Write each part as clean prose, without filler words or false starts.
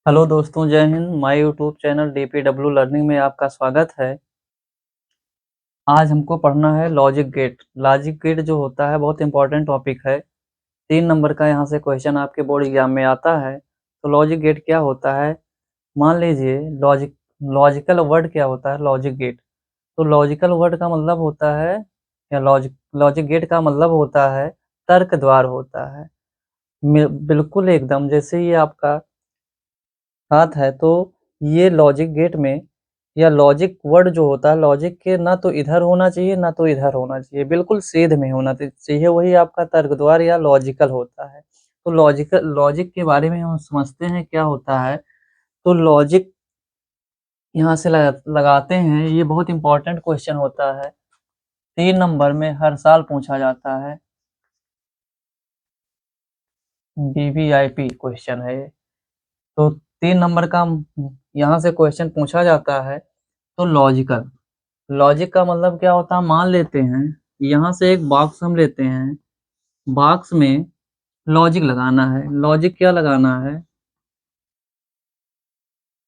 Hello दोस्तों, जय Hind. My YouTube channel DPW learning में आपका स्वागत है। आज हमको पढ़ना है लॉजिक गेट। लॉजिक गेट जो होता है बहुत इंपॉर्टेंट टॉपिक है। 3 नंबर का यहाँ से क्वेश्चन आपके बोर्ड एग्जाम में आता है। तो लॉजिक गेट क्या होता है, मान लीजिए लॉजिकल वर्ड क्या होता है। लॉजिक गेट, तो लॉजिकल वर्ड का मतलब होता है, या लॉजिक गेट का मतलब होता है तर्क द्वार होता है। बिल्कुल एकदम जैसे ही आपका हाथ है, तो ये लॉजिक गेट में या लॉजिक वर्ड जो होता है, लॉजिक के ना तो इधर होना चाहिए ना तो इधर होना चाहिए, बिल्कुल सीध में होना चाहिए। वही आपका तर्क द्वार या लॉजिकल होता है। तो लॉजिक के बारे में हम समझते हैं क्या होता है। तो लॉजिक यहाँ से लगाते हैं। ये बहुत इंपॉर्टेंट क्वेश्चन होता है, 3 नंबर में हर साल पूछा जाता है। BVIP क्वेश्चन है ये। तो 3 नंबर का यहाँ से क्वेश्चन पूछा जाता है। तो लॉजिकल, लॉजिक का मतलब क्या होता है, मान लेते हैं यहाँ से एक बॉक्स हम लेते हैं। बॉक्स में लॉजिक लगाना है। लॉजिक क्या लगाना है,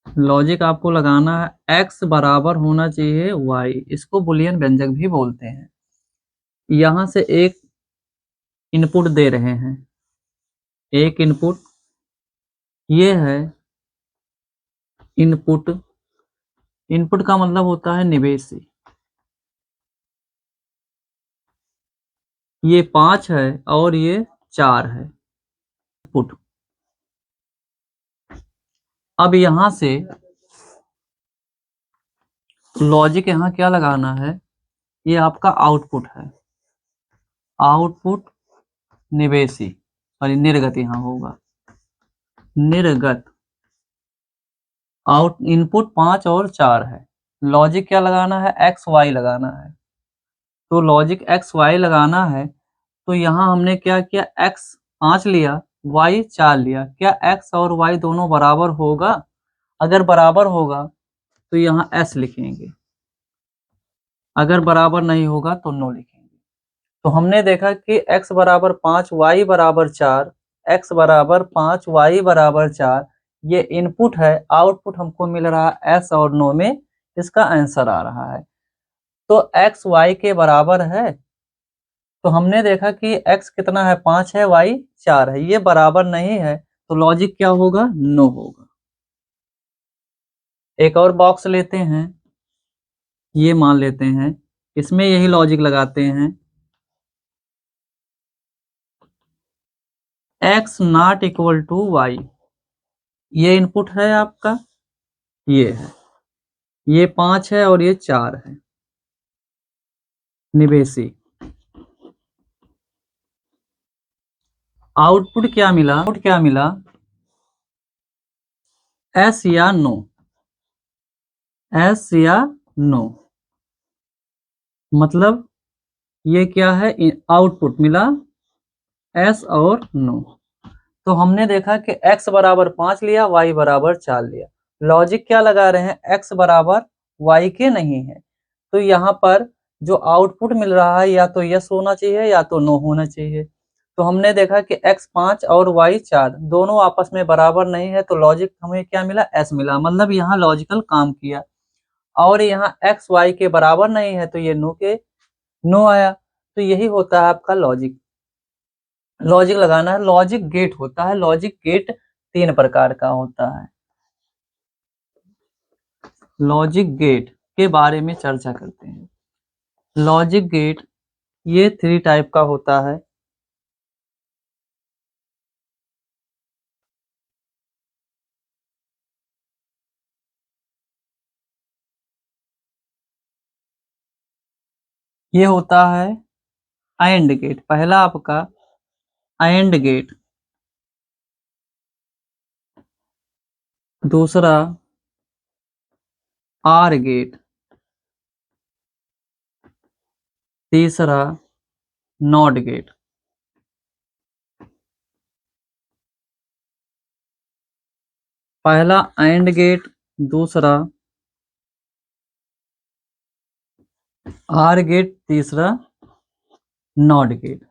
लॉजिक आपको लगाना है x बराबर होना चाहिए y। इसको बुलियन व्यंजक भी बोलते हैं। यहाँ से एक इनपुट दे रहे हैं, एक इनपुट ये है। इनपुट, इनपुट का मतलब होता है निवेशी। ये 5 है और ये 4 है इनपुट। अब यहाँ से लॉजिक यहाँ क्या लगाना है, ये आपका आउटपुट है। आउटपुट निवेशी, सॉरी निर्गत यहाँ होगा, निर्गत। इनपुट 5 और 4 है। लॉजिक क्या लगाना है, एक्स वाई लगाना है। तो लॉजिक एक्स वाई लगाना है। तो यहाँ हमने क्या किया, एक्स 5 लिया, वाई 4 लिया। क्या एक्स और वाई दोनों बराबर होगा? अगर बराबर होगा तो यहाँ एस लिखेंगे, अगर बराबर नहीं होगा तो नो लिखेंगे। तो हमने देखा कि x बराबर 5 y बराबर 4, x बराबर 5 y बराबर 4 ये इनपुट है। आउटपुट हमको मिल रहा है s और नो में, इसका आंसर आ रहा है। तो x y के बराबर है। तो हमने देखा कि x कितना है, 5 है, y 4 है, ये बराबर नहीं है। तो लॉजिक क्या होगा, नो होगा। एक और बॉक्स लेते हैं, ये मान लेते हैं, इसमें यही लॉजिक लगाते हैं। x not equal to Y, ये इनपुट है आपका, ये है, ये 5 है और ये 4 है निवेशी। आउटपुट क्या मिला, आउटपुट क्या मिला, एस या नो, एस या नो। मतलब ये क्या है, आउटपुट मिला एस और नो। तो हमने देखा कि x बराबर 5 लिया, y बराबर 4 लिया। लॉजिक क्या लगा रहे हैं, x बराबर y के नहीं है। तो यहाँ पर जो आउटपुट मिल रहा है या तो यस होना चाहिए या तो नो होना चाहिए। तो हमने देखा कि x 5 और y 4 दोनों आपस में बराबर नहीं है। तो लॉजिक हमें क्या मिला, s मिला। मतलब यहाँ लॉजिकल काम किया। और यहाँ x y के बराबर नहीं है तो ये नो आया। तो यही होता है आपका लॉजिक। लॉजिक लगाना है, लॉजिक गेट होता है। लॉजिक गेट 3 प्रकार का होता है। लॉजिक गेट के बारे में चर्चा करते हैं। लॉजिक गेट ये 3 टाइप का होता है। ये होता है एंड गेट, पहला आपका एंड गेट, दूसरा आर गेट, तीसरा नॉट गेट। पहला एंड गेट, दूसरा आर गेट, तीसरा नॉट गेट।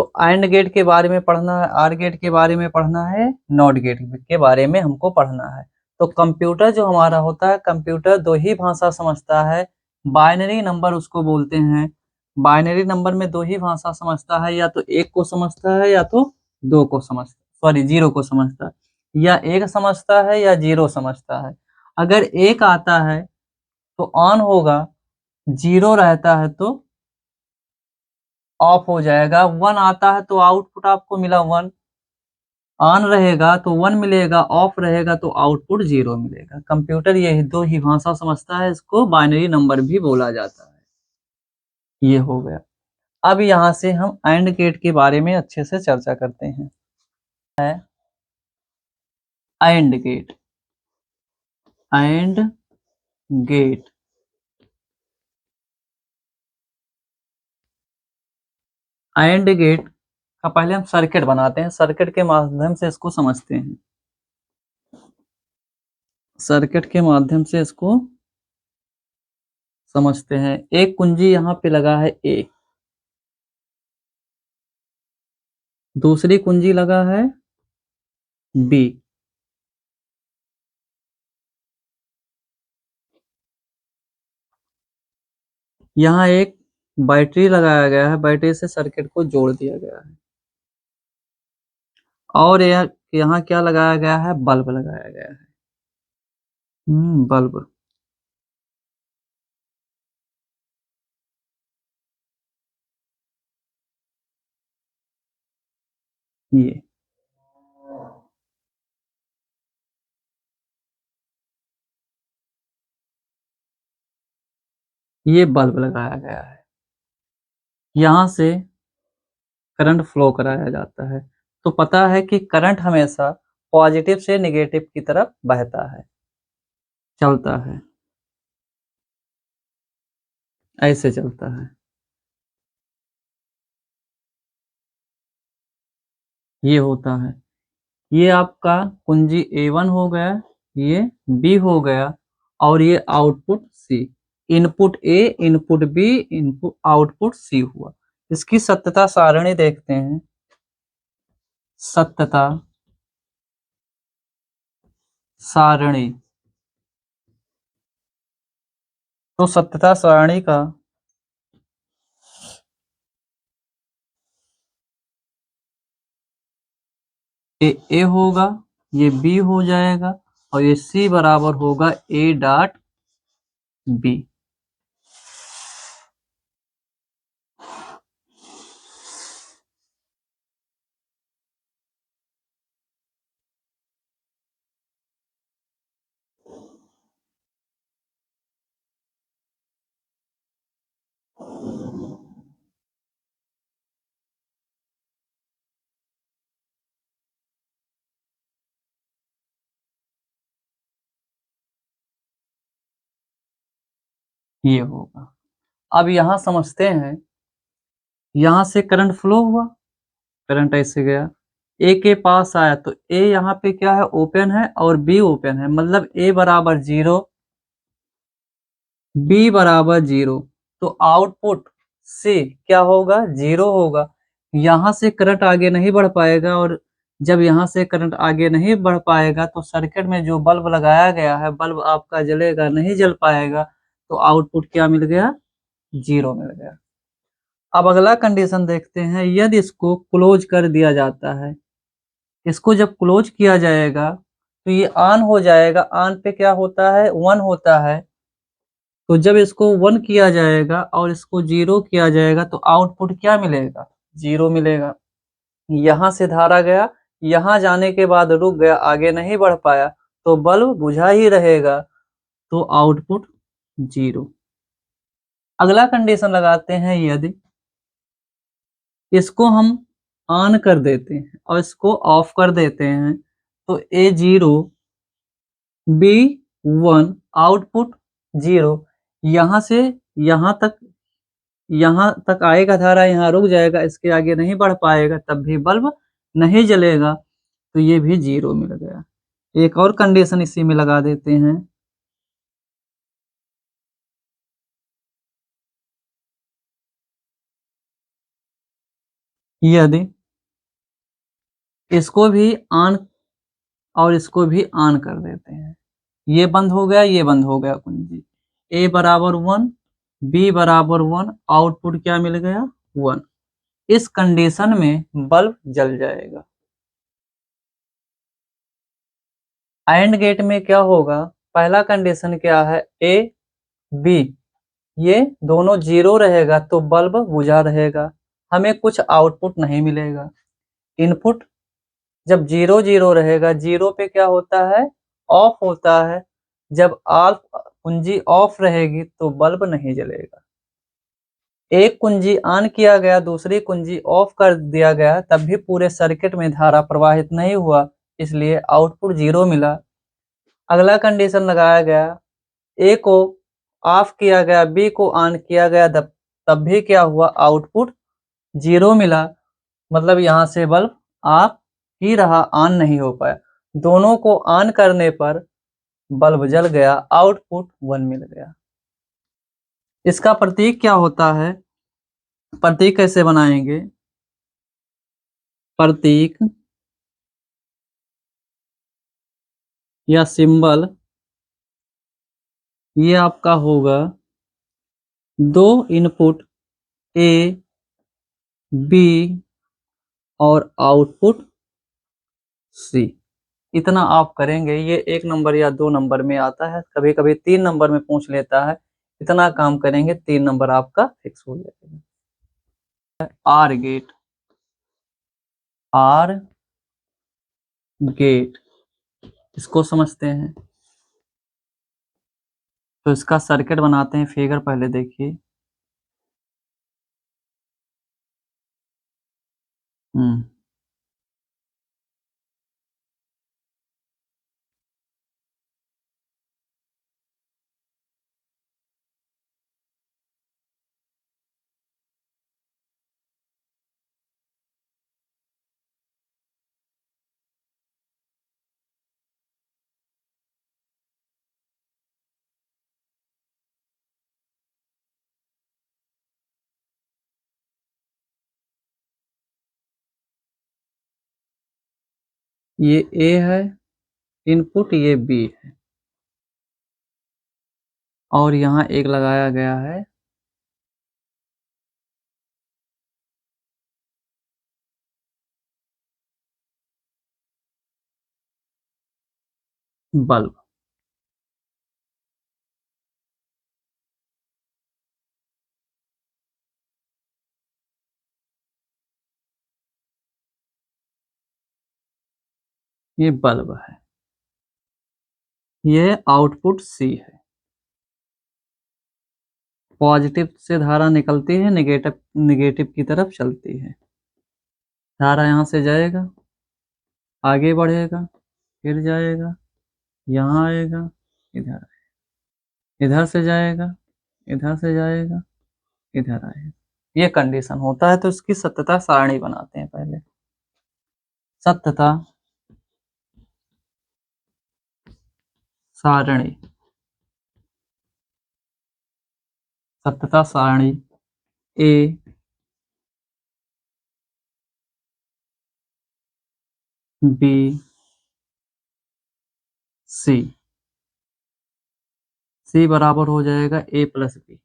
तो AND गेट के बारे में पढ़ना है, AR गेट के बारे में पढ़ना है, NOT गेट के बारे में हमको पढ़ना है। तो कंप्यूटर जो हमारा होता है, कंप्यूटर दो ही भाषा समझता है, बाइनरी नंबर उसको बोलते हैं। बाइनरी नंबर में दो ही भाषा समझता है, या तो एक को समझता है या तो दो को समझता, सॉरी जीरो को समझता है, या एक समझता है या जीरो समझता है। अगर एक आता है तो ऑन होगा, जीरो रहता है तो ऑफ हो जाएगा, वन आता है तो आउटपुट आपको मिला वन, ऑन रहेगा तो वन मिलेगा, ऑफ रहेगा तो आउटपुट जीरो मिलेगा। कंप्यूटर ये दो ही भाषा समझता है, इसको बाइनरी नंबर भी बोला जाता है। ये हो गया। अब यहाँ से हम एंड गेट के बारे में अच्छे से चर्चा करते हैं। And gate, and gate, and gate का पहले हम सर्किट बनाते हैं, सर्किट के माध्यम से इसको समझते हैं। सर्किट के माध्यम से इसको समझते हैं। एक कुंजी यहाँ पे लगा है ए, दूसरी कुंजी लगा है बी, यहाँ एक बैटरी लगाया गया है, बैटरी से सर्किट को जोड़ दिया गया है, और यह यहाँ क्या लगाया गया है, बल्ब लगाया गया है। बल्ब, ये ये बल्ब लगाया गया है, यहाँ से करंट फ्लो कराया जाता है। तो पता है कि करंट हमेशा पॉजिटिव से नेगेटिव की तरफ बहता है, चलता है, ऐसे चलता है। ये होता है, ये आपका कुंजी A1 हो गया, ये B हो गया, और ये output C, input A, input B, input output C हुआ। इसकी सत्यता सारणी देखते हैं। सत्यता सारणी, तो सत्यता सारणी का ए होगा, ये B हो जाएगा, और ये C बराबर होगा A डॉट B। ये होगा। अब यहाँ समझते हैं, यहाँ से करंट फ्लो हुआ, करंट ऐसे गया, ए के पास आया, तो ए यहाँ पे क्या है, ओपन है, और बी ओपन है, मतलब ए बराबर जीरो, बी बराबर जीरो, तो आउटपुट से क्या होगा, जीरो होगा। यहाँ से करंट आगे नहीं बढ़ पाएगा, और जब यहाँ से करंट आगे नहीं बढ़ पाएगा तो सर्किट में जो बल्ब लगाया गया है, बल्ब आपका जलेगा नहीं, जल पाएगा, तो आउटपुट क्या मिल गया, जीरो मिल गया। अब अगला कंडीशन देखते हैं, यदि इसको क्लोज कर दिया जाता है, इसको जब क्लोज किया जाएगा तो ये ऑन हो जाएगा, ऑन पे क्या होता है, वन होता है, तो जब इसको वन किया जाएगा और इसको जीरो किया जाएगा तो आउटपुट क्या मिलेगा, जीरो मिलेगा। यहाँ से धारा गया, यहाँ जाने के बाद रुक गया, आगे नहीं बढ़ पाया, तो बल्ब बुझा ही रहेगा, तो आउटपुट जीरो। अगला कंडीशन लगाते हैं, यदि इसको हम ऑन कर देते हैं और इसको ऑफ कर देते हैं, तो A zero, B one, output zero. यहाँ से यहाँ तक, यहाँ तक आएगा धारा, यहाँ रुक जाएगा, इसके आगे नहीं बढ़ पाएगा, तब भी बल्ब नहीं जलेगा, तो ये भी जीरो मिल गया। एक और कंडीशन इसी में लगा देते हैं, यदि इसको भी ऑन और इसको भी ऑन कर देते हैं, ये बंद हो गया, ये बंद हो गया कुंजी, ए बराबर 1, बी बराबर 1, आउटपुट क्या मिल गया 1। इस कंडीशन में बल्ब जल जाएगा। एंड गेट में क्या होगा, पहला कंडीशन क्या है, ए बी ये दोनों जीरो रहेगा तो बल्ब बुझा रहेगा, हमें कुछ आउटपुट नहीं मिलेगा। इनपुट जब 0 0 रहेगा, 0 पे क्या होता है, ऑफ होता है। जब ऑफ कुंजी ऑफ रहेगी तो बल्ब नहीं जलेगा। एक कुंजी ऑन किया गया, दूसरी कुंजी ऑफ कर दिया गया, तब भी पूरे सर्किट में धारा प्रवाहित नहीं हुआ, इसलिए आउटपुट 0 मिला। अगला कंडीशन लगाया गया, ए को ऑफ किया गया, बी को ऑन किया गया, तब भी क्या हुआ, आउटपुट 0 मिला। मतलब यहाँ से बल्ब ऑफ ही रहा, ऑन नहीं हो पाया। दोनों को ऑन करने पर बल्ब जल गया, आउटपुट 1 मिल गया। इसका प्रतीक क्या होता है, प्रतीक कैसे बनाएंगे, प्रतीक या सिंबल ये आपका होगा, दो इनपुट ए बी और आउटपुट सी। इतना आप करेंगे, ये 1 नंबर या 2 नंबर में आता है, कभी कभी 3 नंबर में पूछ लेता है। इतना काम करेंगे 3 नंबर आपका फिक्स हो जाएगा। आर गेट, आर गेट इसको समझते हैं, तो इसका सर्किट बनाते हैं। फिगर पहले देखिए। ये ए है इनपुट, ये बी है, और यहाँ एक लगाया गया है बल्ब। ये बल्ब है, ये आउटपुट सी है। पॉजिटिव से धारा निकलती है, नेगेटिव नेगेटिव की तरफ चलती है। धारा यहाँ से जाएगा, आगे बढ़ेगा, फिर जाएगा, यहाँ आएगा, इधर, इधर से जाएगा, इधर से जाएगा, इधर आएगा। ये कंडीशन होता है। तो इसकी सत्यता सारणी बनाते हैं पहले। सत्यता सारणी, सत्यता सारणी ए बी सी, सी बराबर हो जाएगा ए प्लस बी।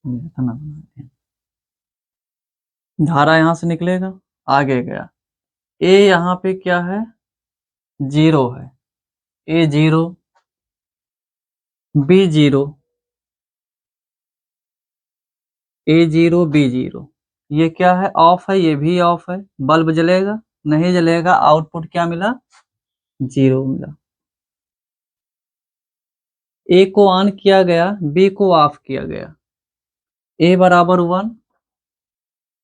इतना बनाते हैं। धारा यहां से निकलेगा, आगे गया, ए यहाँ पे क्या है, 0 है, ए 0, बी 0, ए 0 बी 0। ये क्या है, ऑफ है, ये भी ऑफ है, बल्ब जलेगा नहीं जलेगा, आउटपुट क्या मिला, 0 मिला। ए को ऑन किया गया, बी को ऑफ किया गया, ए बराबर 1,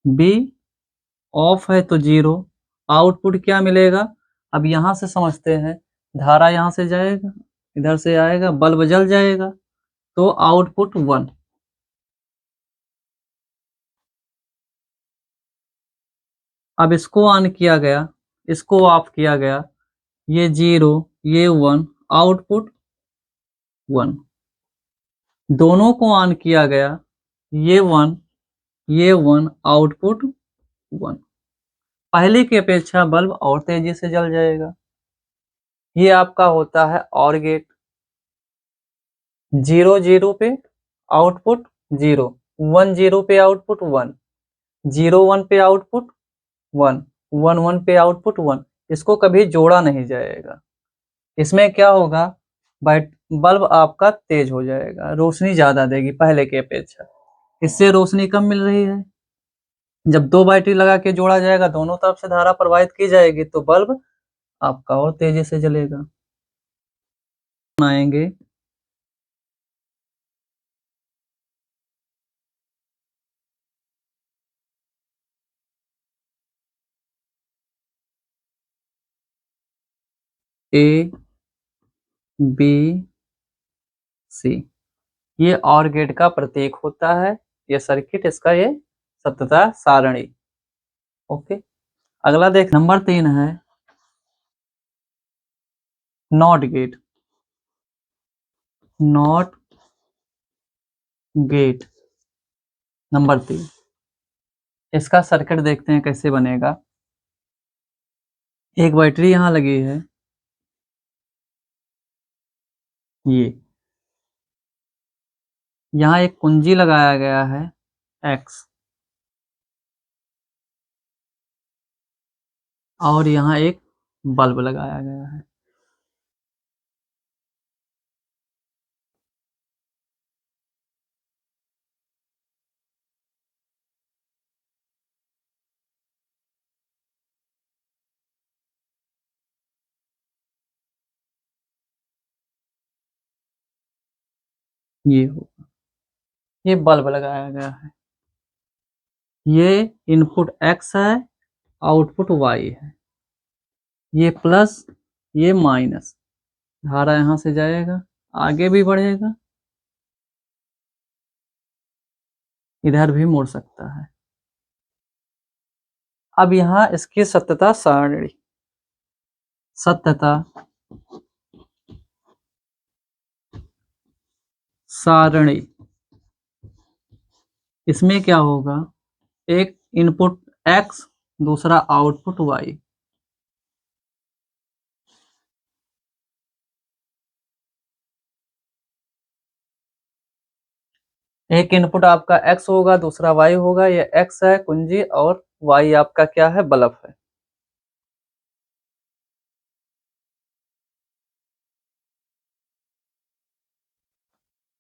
बी ऑफ है तो 0, आउटपुट क्या मिलेगा। अब यहां से समझते हैं, धारा यहां से जाएगा, इधर से आएगा, बल्ब जल जाएगा, तो आउटपुट 1। अब इसको ऑन किया गया, इसको ऑफ किया गया, ये 0 ये 1, आउटपुट 1। दोनों को ऑन किया गया, ये 1 ये 1, आउटपुट 1। पहले की अपेक्षा बल्ब और तेजी से जल जाएगा। ये आपका होता है OR गेट। 0 0 पे आउटपुट 0, 1 0 पे आउटपुट 1, 0 1 पे आउटपुट 1, 1 1 पे आउटपुट 1। इसको कभी जोड़ा नहीं जाएगा। इसमें क्या होगा, बल्ब आपका तेज हो जाएगा, रोशनी ज्यादा देगी पहले की अपेक्षा। इससे रोशनी कम मिल रही है। जब दो बैटरी लगा के जोड़ा जाएगा, दोनों तरफ से धारा प्रवाहित की जाएगी, तो बल्ब आपका और तेजी से जलेगा। बनाएंगे A B C, ये OR गेट का प्रतीक होता है। ये सर्किट, इसका ये सत्यता सारणी। ओके, अगला देख, नंबर 3 है not gate. Not gate number 3, इसका सर्किट देखते हैं कैसे बनेगा। एक बैटरी यहाँ लगी है, ये यहाँ एक कुंजी लगाया गया है X, और यहाँ एक बल्ब लगाया गया है। ये होगा, ये बल्ब लगाया गया है। ये इनपुट X है, आउटपुट Y है। ये प्लस, ये माइनस, धारा यहाँ से जाएगा, आगे भी बढ़ेगा, इधर भी मुड़ सकता है। अब यहाँ इसकी सत्यता सारणी, सत्यता सारणी, इसमें क्या होगा, एक इनपुट X, दूसरा आउटपुट Y। एक इनपुट आपका X होगा, दूसरा Y होगा। ये X है कुंजी, और Y आपका क्या है, बल्ब है।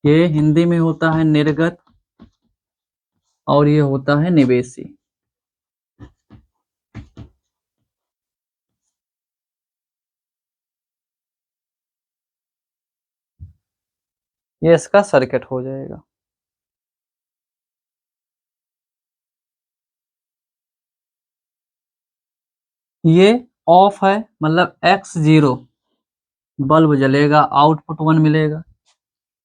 ये हिंदी में होता है निर्गत, और ये होता है निवेशी। ये इसका सर्किट हो जाएगा। ये ऑफ है, मतलब X 0, बल्ब जलेगा, आउटपुट 1 मिलेगा।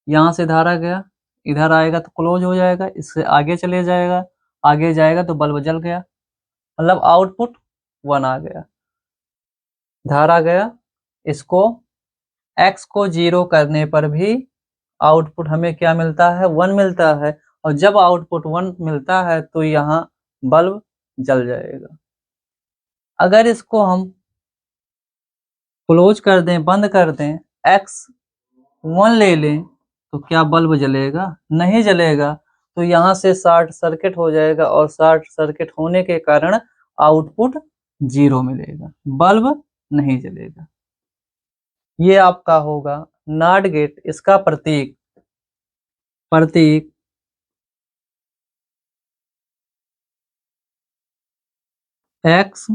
यहाँ से धारा गया, इधर आएगा तो क्लोज हो जाएगा, इससे आगे चले जाएगा, आगे जाएगा तो बल्ब जल गया, मतलब आउटपुट 1 आ गया। धारा गया, इसको X को 0 करने पर भी आउटपुट हमें क्या मिलता है, 1 मिलता है। और जब आउटपुट 1 मिलता है तो यहाँ बल्ब जल जाएगा। अगर इसको हम क्लोज कर दें, बंद कर दें, X 1 ले लें, तो क्या बल्ब जलेगा, नहीं जलेगा। तो यहाँ से शॉर्ट सर्किट हो जाएगा, और शॉर्ट सर्किट होने के कारण आउटपुट 0 मिलेगा, बल्ब नहीं जलेगा। ये आपका होगा नॉट गेट। इसका प्रतीक, प्रतीक X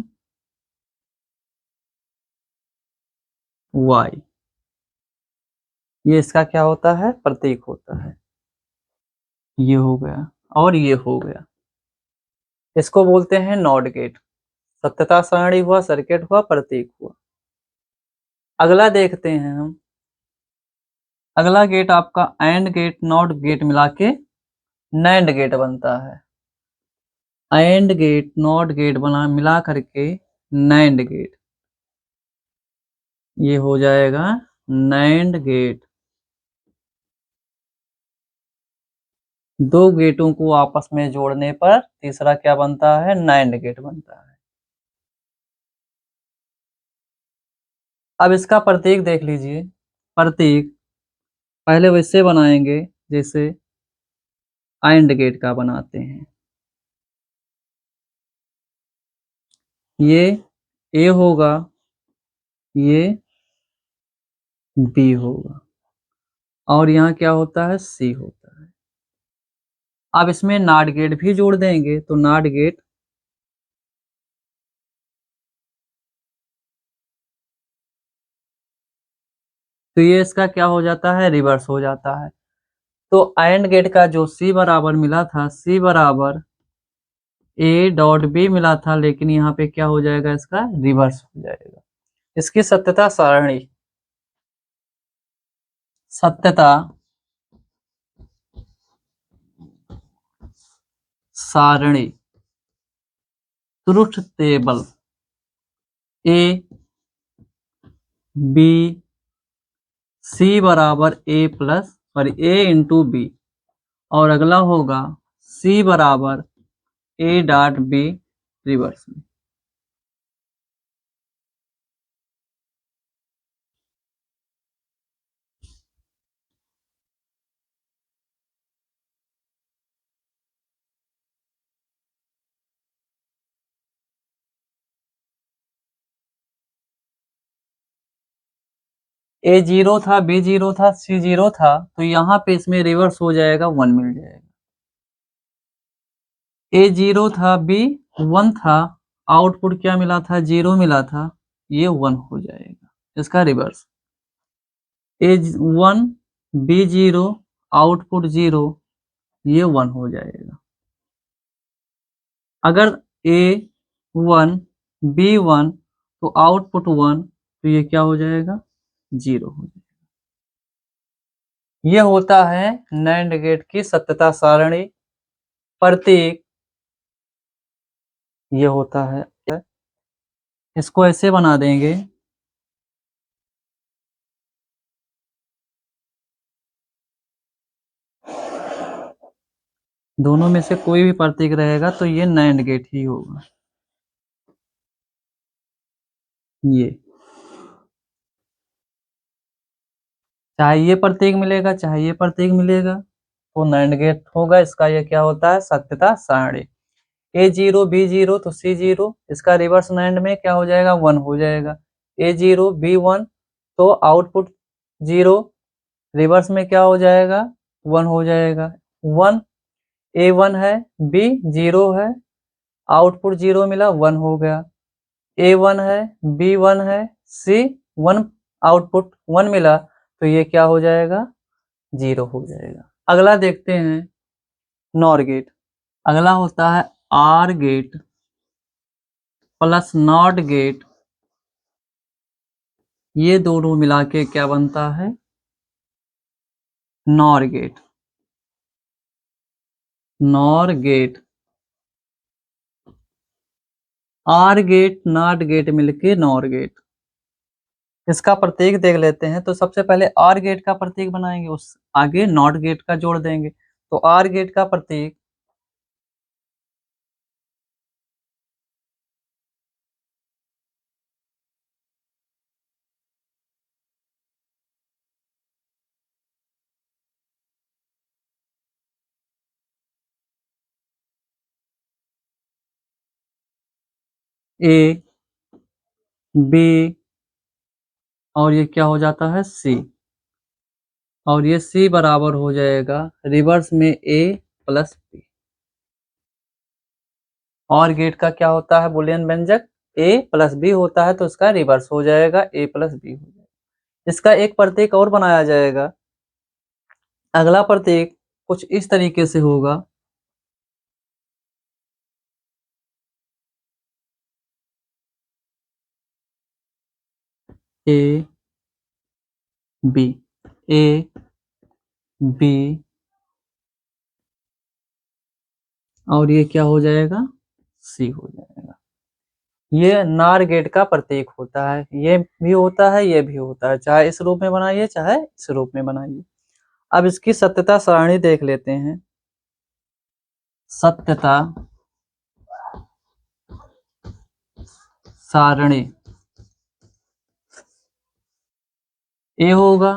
Y, ये इसका क्या होता है, प्रतीक होता है। ये हो गया, और ये हो गया। इसको बोलते हैं नॉट गेट। सत्यता सारणी हुआ, सर्किट हुआ, प्रतीक हुआ। अगला देखते हैं हम। अगला गेट आपका एंड गेट, नॉट गेट मिला के नैंड गेट बनता है। एंड गेट, नॉट गेट बना मिला करके नैंड गेट, ये हो जाएगा नैंड गेट। दो गेटों को आपस में जोड़ने पर तीसरा क्या बनता है? नैंड गेट बनता है। अब इसका प्रतीक देख लीजिए। प्रतीक पहले वैसे बनाएंगे जैसे एंड गेट का बनाते हैं। ये ए होगा, ये बी होगा, और यहाँ क्या होता है? सी होता है। अब इसमें नॉट गेट भी जोड़ देंगे तो नॉट गेट, तो ये इसका क्या हो जाता है? रिवर्स हो जाता है। तो एंड गेट का जो सी बराबर मिला था, सी बराबर ए डॉट बी मिला था, लेकिन यहाँ पे क्या हो जाएगा? इसका रिवर्स हो जाएगा। इसकी सत्यता सारणी, सत्यता सारणी, truth table, A B C बराबर ए प्लस और ए इंटू बी, और अगला होगा सी बराबर ए डॉट बी रिवर्स में। ए जीरो था, बी जीरो था, सी जीरो था, तो यहाँ पे इसमें रिवर्स हो जाएगा, 1 मिल जाएगा। ए जीरो था, बी 1 था, आउटपुट क्या मिला था? 0 मिला था, ये 1 हो जाएगा इसका रिवर्स। ए 1 बी 0 आउटपुट 0, ये 1 हो जाएगा। अगर ए 1 बी 1 तो आउटपुट 1, तो ये क्या हो जाएगा? 0 हो जाएगा। ये होता है नैंड गेट की सत्यता सारणी। प्रतीक ये होता है, इसको ऐसे बना देंगे। दोनों में से कोई भी प्रतीक रहेगा तो ये नैंड गेट ही होगा। ये चाहे ये प्रतीक मिलेगा, चाहे ये प्रतीक मिलेगा, तो नैंड गेट होगा। इसका ये क्या होता है? सत्यता सारणी। ए जीरो बी जीरो तो सी जीरो, इसका रिवर्स नैंड में क्या हो जाएगा? 1 हो जाएगा। ए जीरो बी 1 तो आउटपुट 0, रिवर्स में क्या हो जाएगा? 1 हो जाएगा। 1 ए 1 है, बी 0 है, आउटपुट 0 मिला, 1 हो गया। ए 1 है, बी 1 है, सी 1, आउटपुट 1 मिला, तो ये क्या हो जाएगा? 0 हो जाएगा। अगला देखते हैं नॉर गेट। अगला होता है or gate plus not gate, ये दोनों मिला के क्या बनता है? Nor gate. Nor gate, or gate not gate मिलके नॉर गेट। इसका प्रतीक देख लेते हैं। तो सबसे पहले आर गेट का प्रतीक बनाएंगे, उस आगे नॉट गेट का जोड़ देंगे। तो आर गेट का प्रतीक ए बी, और ये क्या हो जाता है? सी, और ये सी बराबर हो जाएगा रिवर्स में ए प्लस बी। और गेट का क्या होता है? बुलियन व्यंजक ए प्लस बी होता है, तो इसका रिवर्स हो जाएगा, ए प्लस बी हो जाएगा। इसका एक प्रतीक और बनाया जाएगा। अगला प्रतीक कुछ इस तरीके से होगा। ए बी, ए बी, और ये क्या हो जाएगा? सी हो जाएगा। ये नार गेट का प्रतीक होता है, ये भी होता है, ये भी होता है, चाहे इस रूप में बनाइए चाहे इस रूप में बनाइए। अब इसकी सत्यता सारणी देख लेते हैं। सत्यता सारणी ए होगा,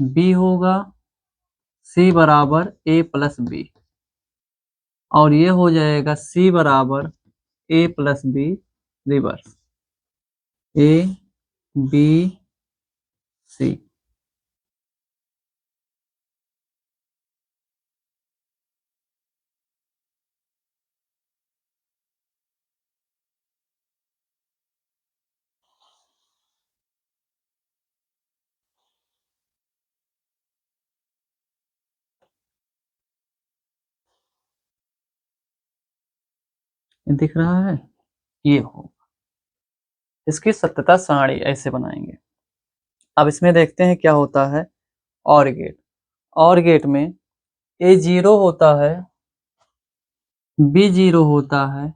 बी होगा, सी बराबर ए प्लस बी, और ये हो जाएगा सी बराबर A plus B reverse, A B C. दिख रहा है, ये हो, इसकी सत्यता सारणी ऐसे बनाएंगे। अब इसमें देखते हैं क्या होता है और गेट। और गेट में ए जीरो होता है, बी जीरो होता है,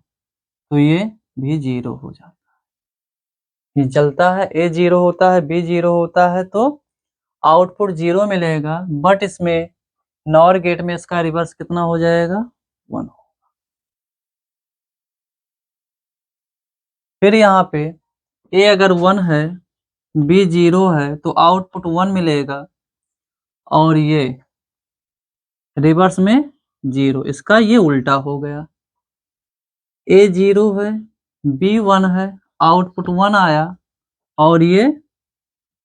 तो ये भी जीरो हो जाता है। ये चलता है, ए जीरो होता है, बी जीरो होता है, तो आउटपुट जीरो मिलेगा, बट इसमें नॉर गेट में इसका रिवर्स कितना हो जाएगा, 1। फिर यहाँ पे ए अगर 1 है, बी जीरो है, तो आउटपुट 1 मिलेगा, और ये रिवर्स में जीरो, इसका ये उल्टा हो गया। ए जीरो है, बी 1 है, आउटपुट 1 आया, और ये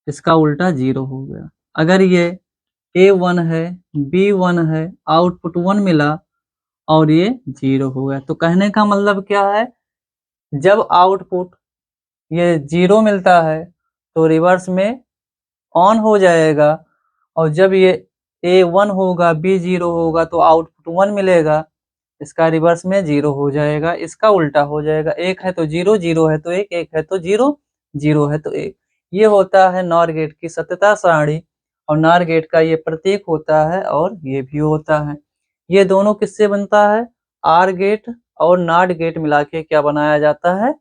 इसका उल्टा जीरो हो गया। अगर ये ए 1 है, बी 1 है, आउटपुट 1 मिला, और ये जीरो हो गया। तो कहने का मतलब क्या है, जब आउटपुट ये जीरो मिलता है तो रिवर्स में ऑन हो जाएगा, और जब ये ए 1 होगा, बी जीरो होगा, तो आउटपुट 1 मिलेगा, इसका रिवर्स में जीरो हो जाएगा, इसका उल्टा हो जाएगा। एक है तो जीरो, जीरो है तो एक, एक है तो जीरो, जीरो है तो एक। ये होता है नॉर गेट की सत्यता सारणी, और नॉर गेट का ये प्रतीक होता है, और ये भी होता है। ये दोनों किससे बनता है, आर गेट और नॉट गेट मिला के क्या बनाया जाता है,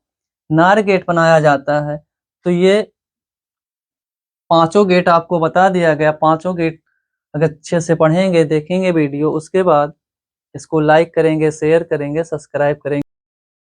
नॉर गेट बनाया जाता है। तो ये पांचों गेट आपको बता दिया गया। पांचों गेट अगर अच्छे से पढ़ेंगे, देखेंगे वीडियो, उसके बाद इसको लाइक करेंगे, शेयर करेंगे, सब्सक्राइब करेंगे।